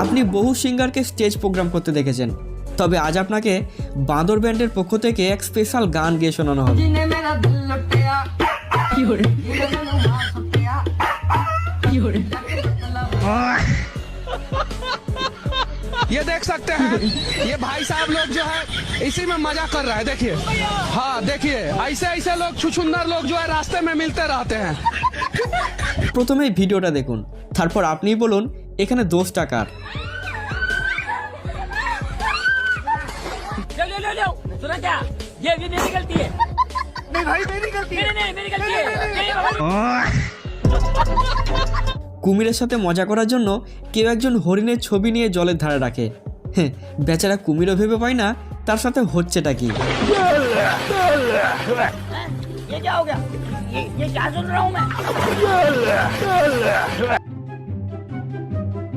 আপনি বহু সিঙ্গারকে stage programme করতে দেখেছেন, তবে আজ আপনাকে বাঁদর ব্যান্ডের পক্ষ থেকে এক স্পেশাল গান গেয়ে শোনানো হবে। ये देख सकते हैं, ये भाई साहब लोग जो है इसी में मजा कर रहा है। देखिए, हाँ देखिए, ऐसे ऐसे लोग छुछुंदर लोग जो है रास्ते में मिलते रहते हैं। প্রথমেই ভিডিওটা দেখুন, তারপর আপনিই বলুন এখানে দোষটা কার। सुना क्या? ये मेरी गलती है। नहीं भाई मेरी गलती है। नहीं मेरी गलती है। কুমিরের সাথे মজা করার জন্য কেউ একজন হরিণের ছবি নিয়ে জলের ধারে রাখে। হ্যাঁ, বেচারা কুমিরও ভেবে পায় না তার সাথে হচ্ছেটা কি। ये क्या हो गया? ये क्या सुन रहा हूँ मैं?